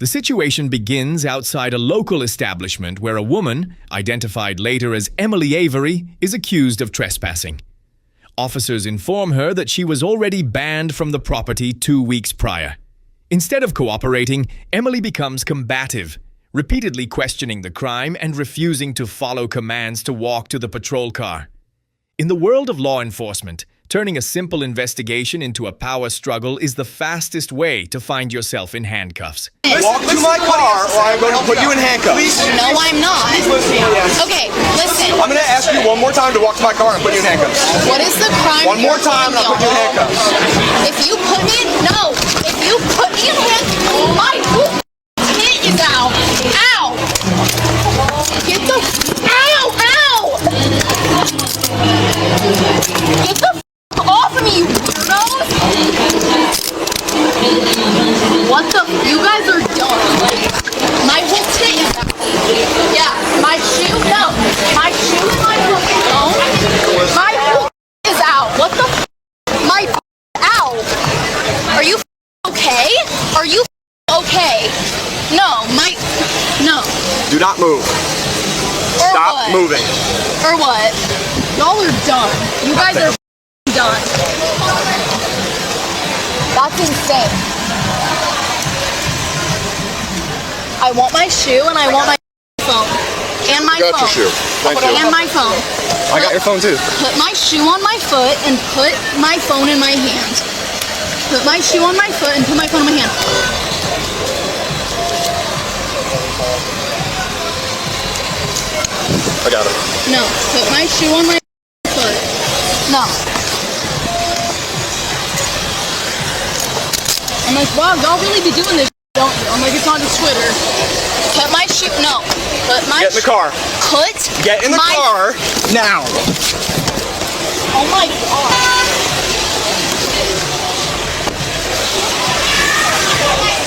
The situation begins outside a local establishment where a woman, identified later as Emily Avery, is accused of trespassing. Officers inform her that she was already banned from the property 2 weeks prior. Instead of cooperating, Emily becomes combative, repeatedly questioning the crime and refusing to follow commands to walk to the patrol car. In the world of law enforcement, turning a simple investigation into a power struggle is the fastest way to find yourself in handcuffs. Walk to my car or I'm going to put you in handcuffs. No, I'm not. Okay, listen. I'm going to ask you one more time to walk to my car and put you in handcuffs. What is the crime? One more time and I'll put you in handcuffs. If you put me in, no. If you put me in handcuffs, my tit is out. Ow. Get the, ow, ow. Get the off of me, you weirdos. What the, you guys are dumb. My whole tit is out. Yeah, my shoe, no. My shoe and my foot, no. My whole is out. What the, my, ow. Are you okay? Are you okay? No, my, no. Do not move. Or Stop what? moving. Or what? Y'all are done. You guys are done. That's insane. I want my shoe and I want my phone. And my phone. Got your shoe. Thank you. And my phone. I got your phone too. Put my shoe on my foot and put my phone in my hand. Put my shoe on my foot and put my phone in my hand. I got it. No, put my shoe on my foot. No. I'm like, wow, y'all really be doing this, don't you? I'm like, it's on the Twitter. Put my shoe, no. Put my Get in the car. Put Get in the my, car now. Oh my god.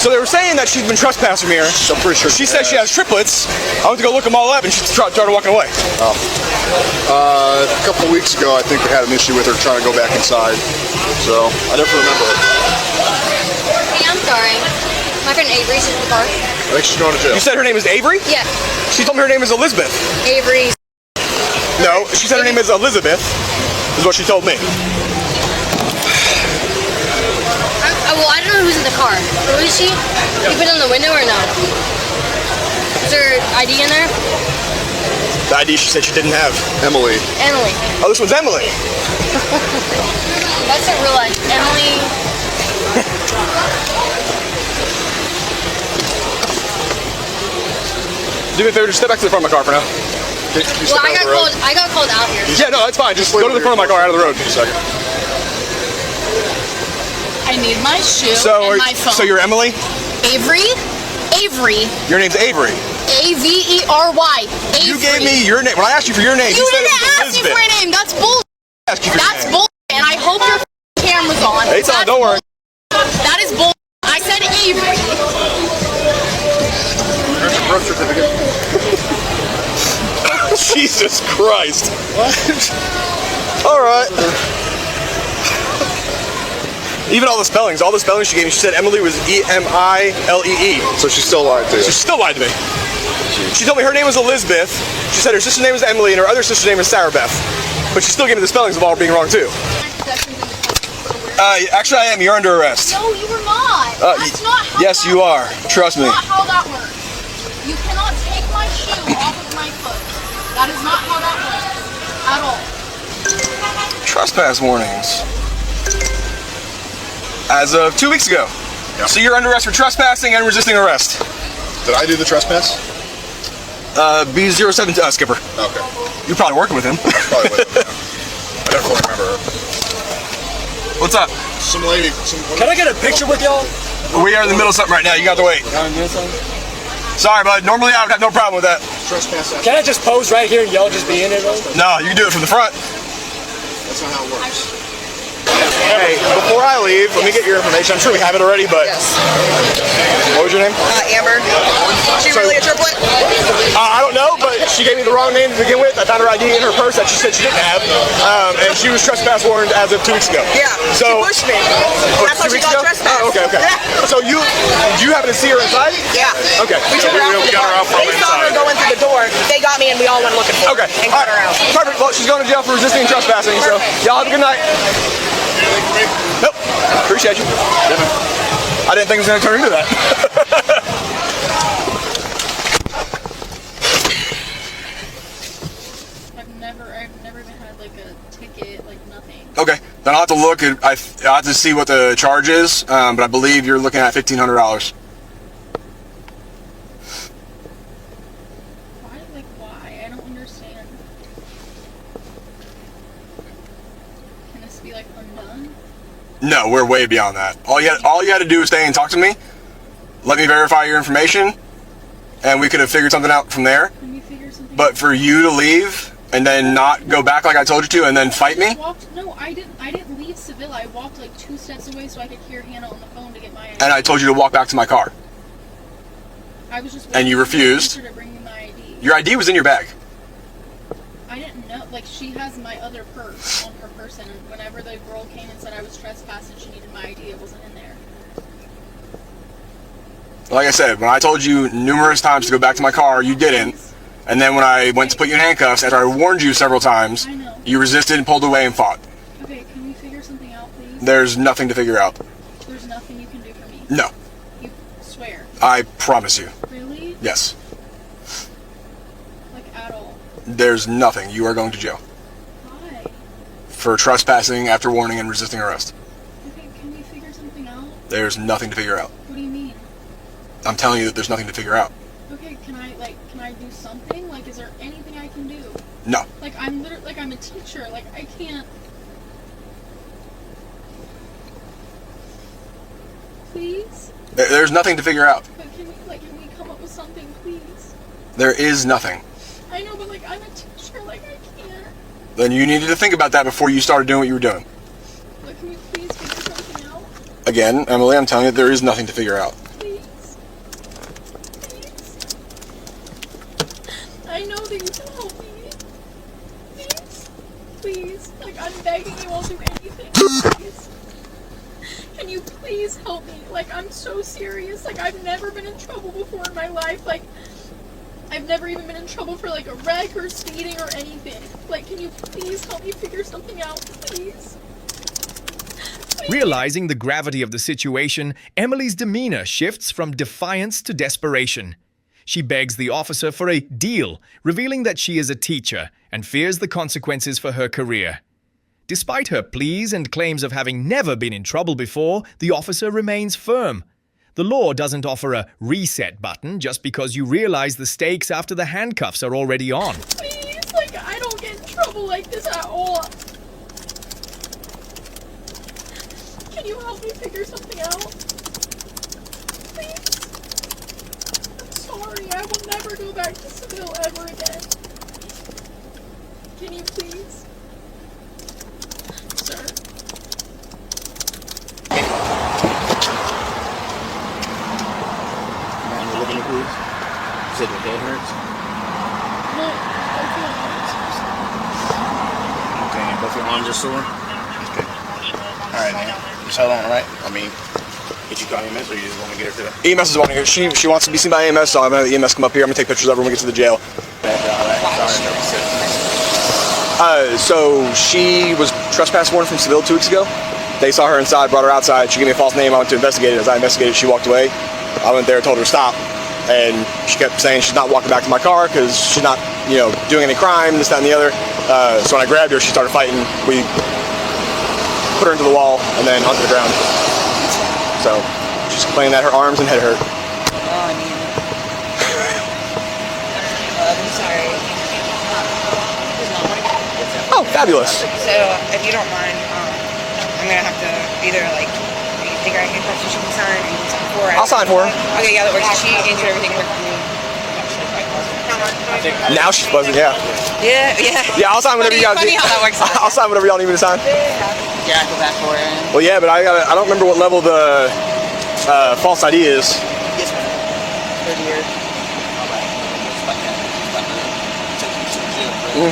So they were saying that she's been trespassing here. I'm pretty sure She said she has triplets. I went to go look them all up and she started walking away. A couple of weeks ago, I think we had an issue with her trying to go back inside. So I never remember it. Hey, I'm sorry. My friend Avery's in the car. I think she's going to jail. You said her name is Avery? Yeah, She told me her name is Elizabeth. Avery's. No, she said her name is Elizabeth, is what she told me. Well, I don't know who's in the car. Who is she? You put it on the window or no? Is there ID in there? The ID she said she didn't have. Emily. Emily. Oh, this one's Emily. That's a real life. Emily. Do me a favor, just step back to the front of my car for now. Well, I got called out here. Yeah, no, that's fine. Just go to the front of my car, out of the road. Just a second. I need my shoe So, and my phone. so you're Emily? Avery? Avery. Your name's Avery. A-V-E-R-Y. Avery. You gave me your name. When I asked you for your name, You you said it didn't was ask me Elizabeth. for a name. That's bull. I asked you for your That's name. bull. And I hope your camera's on. It's on, That's don't worry. bull. That is bull. I said Avery. There's your birth certificate. Jesus Christ. All right. Even all the spellings she gave me, she said Emily was E-M-I-L-E-E. So she still lied to you. So she still lied to me. She told me her name was Elizabeth. She said her sister's name was Emily and her other sister's name is Sarah Beth. But she still gave me the spellings of all being wrong too. Actually I am. You're under arrest. No, you were not. That's not how Yes, that you are. works. Trust me. That's not how that works. You cannot take my shoe off of my foot. That is not how that works. At all. Trespass warnings. As of 2 weeks ago. Yeah. So you're under arrest for trespassing and resisting arrest. Did I do the trespass? B07 Skipper. Okay. You're probably working with him. Probably would, yeah. I definitely remember her. What's up? Some lady. Can I get a picture with y'all? We are in the middle of something right now. You got to wait. Sorry, bud. Normally I've got no problem with that. Trespass. Can I just pose right here and y'all just be in it? No, you can do it from the front. That's not how it works. Hey, before I leave, let me get your information. I'm sure we have it already, but... Yes. What was your name? Amber. She really a triplet? I don't know, but she gave me the wrong name to begin with. I found her ID in her purse that she said she didn't have, and she was trespass warned as of 2 weeks ago. Yeah, So she pushed me. Oh, That's how 2 she weeks got ago? trespassed. Oh, okay. Yeah. So do you happen to see her inside? Yeah. Okay. We took her out from the car. They saw her going through the door. They got me and we all went looking for her. Okay. And got her out. Perfect. Well, she's going to jail for resisting trespassing. So y'all have a good night. Nope. Appreciate you. I didn't think it was going to turn into that. I've never even had like a ticket, like nothing. Okay. Then I'll have to look at. I'll have to see what the charge is. But I believe you're looking at $1,500. Why? I don't understand. Can this be like undone? No, we're way beyond that. All you had to do is stay and talk to me. Let me verify your information, and we could have figured something out from there. Can we figure something But out? for you to leave and then not go back like I told you to, and then fight me, I didn't leave Seville. I walked like 2 steps away so I could hear Hannah on the phone to get my ID. and I told you to walk back to my car, I was just and you waiting for my refused. sister to bring me my ID. Your ID was in your bag. I didn't know. Like, she has my other purse on her person, and whenever the girl came and said I was trespassing, she needed my ID. It wasn't in there. Like I said, when I told you numerous times to go back to my car, you didn't. And then when I went to put you in handcuffs, after I warned you several times, I know. you resisted and pulled away and fought. Okay, can we figure something out, please? There's nothing to figure out. There's nothing you can do for me. No, You swear. I promise you. Really? Yes, Like, at all. there's nothing. You are going to jail Why? for trespassing after warning and resisting arrest. Okay, can we figure something out? There's nothing to figure out. What do you mean? I'm telling you that there's nothing to figure out. Okay, can I do something? Like, is there anything I can do? No. Like, I'm literally, like, I'm a teacher. Like, I can't. Please? There's nothing to figure out. But can we come up with something, please? There is nothing. I know, but, like, I'm a teacher. Like, I can't. Then you needed to think about that before you started doing what you were doing. Like, can we please figure something out? Again, Emily, I'm telling you, there is nothing to figure out. Please. Please. I know that you can help me. Please. Please. Like, I'm begging you, I'll do anything. Please. Can you please help me? Like, I'm so serious. Like, I've never been in trouble before in my life. Like, I've never even been in trouble for, like, a wreck or speeding or anything. Like, can you please help me figure something out, please? Realizing the gravity of the situation, Emily's demeanor shifts from defiance to desperation. She begs the officer for a deal, revealing that she is a teacher and fears the consequences for her career. Despite her pleas and claims of having never been in trouble before, the officer remains firm. The law doesn't offer a reset button just because you realize the stakes after the handcuffs are already on. Please, like, I don't get in trouble like this at all. Can you help me figure something out? Please? I'm sorry, I will never go back to Seville ever again. Can you please? Sir? And you're looking at who? You said your head hurts? No, I feel Okay, and both your arms are sore? Okay. Alright, man. Just hold on, alright? I mean, did you call EMS or you just want to get her to the... EMS is wanting her. She wants to be seen by EMS, so I'm going to have the EMS come up here. I'm going to take pictures of her when we get to the jail. So she was trespass warned from Seville 2 weeks ago. They saw her inside, brought her outside. She gave me a false name. I went to investigate it. As I investigated, she walked away. I went there, told her to stop, and she kept saying she's not walking back to my car because she's not, doing any crime, this, that, and the other. So when I grabbed her, she started fighting. We put her into the wall and then onto the ground. So she's complaining that her arms and head hurt. I'm sorry. Oh, fabulous. So, if you don't mind, I'm gonna have to either you take her out handcuffs so she can sign, or you can sign for her. I'll sign for her. Okay, yeah, that works. She answered everything correctly. Now she's buzzing, yeah. Yeah. Yeah, I'll sign whatever you guys Funny need. how that works. I'll sign whatever y'all need me to sign. Yeah, I go back for it. Well, yeah, but I don't remember what level the false ID is. Yes, ma'am. 30 years. Alrighty,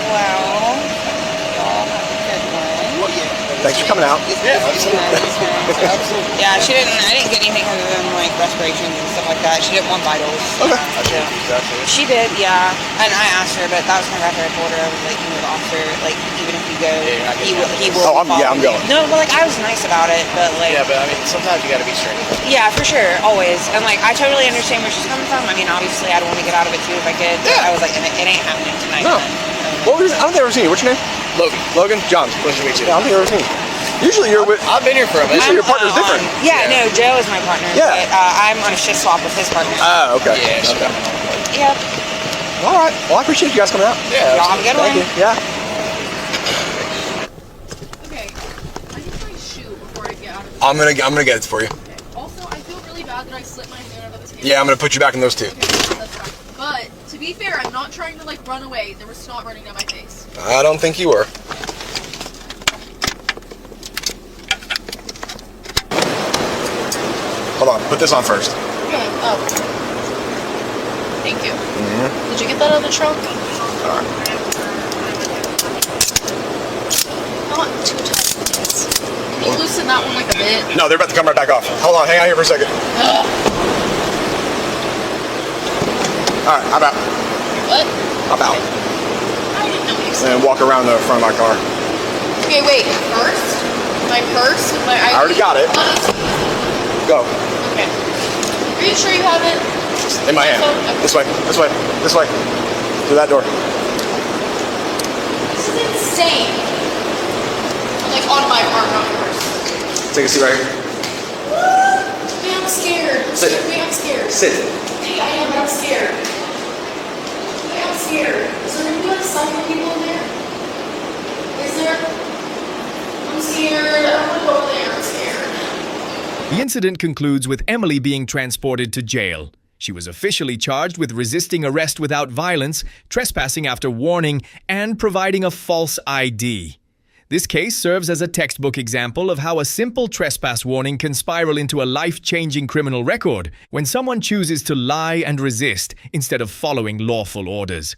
well, y'all have a good one. Thanks for coming out. Yeah, I didn't get anything other than like respirations and stuff like that. She didn't want vitals. Okay. She did, yeah. And I asked her, but that was kind of after I told her. I was like, the officer, like, even if you go, he will. Oh, I'm follow going. me. No, but like, I was nice about it, but like. Yeah, but I mean, sometimes you gotta be straight. Yeah, for sure, always. And like, I totally understand where she's coming from. I mean, obviously, I'd want to get out of it too if I could. But I was like, it ain't happening tonight. No. What was I don't think I've ever seen you. What's your name? Logan. Logan? John. Pleasure to meet you. Yeah, I don't think I've ever seen you. Usually you're with... I've been here for a bit. Usually your partner's different. Yeah, no, Joe is my partner. Yeah. But I'm on a shift swap with his partner. Ah, okay. Yeah, she's Okay. coming on. Yep. All right. Well, I appreciate you guys coming out. Yeah. Y'all have a good Thank one. you. Yeah. Okay, I need my shoe before I get out of here. I'm gonna get it for you. Okay. Also, I feel really bad that I slipped my hand out of the table. Yeah, I'm gonna put you back in those two. Okay, that's fine. But to be fair, I'm not trying to like run away. There was snot running down my face. I don't think you were. Hold on. Put this on first. Okay. Oh. Thank you. Did you get that out of the trunk? All right. Not too tight. Can you loosen that one like a bit? No, they're about to come right back off. Hold on. Hang out here for a second. All right. I'm out. What? I'm out. I didn't know what you said. And walk around the front of my car. Okay, wait. First, my purse with my ID. I already got it. Go. Okay. Are you sure you have it? In my hand. Okay. This way. This way. This way. Through that door. This is insane. Like on my arm, not yours. Take a seat right here. Wait, I'm scared. Sit. Wait, I'm scared. Sit. Hey, I am, but I'm scared. Wait, I'm scared. Is there gonna be like psychic people in there? Is there? I'm scared. I don't want to go there. I'm scared. The incident concludes with Emily being transported to jail. She was officially charged with resisting arrest without violence, trespassing after warning, and providing a false ID. This case serves as a textbook example of how a simple trespass warning can spiral into a life-changing criminal record when someone chooses to lie and resist instead of following lawful orders.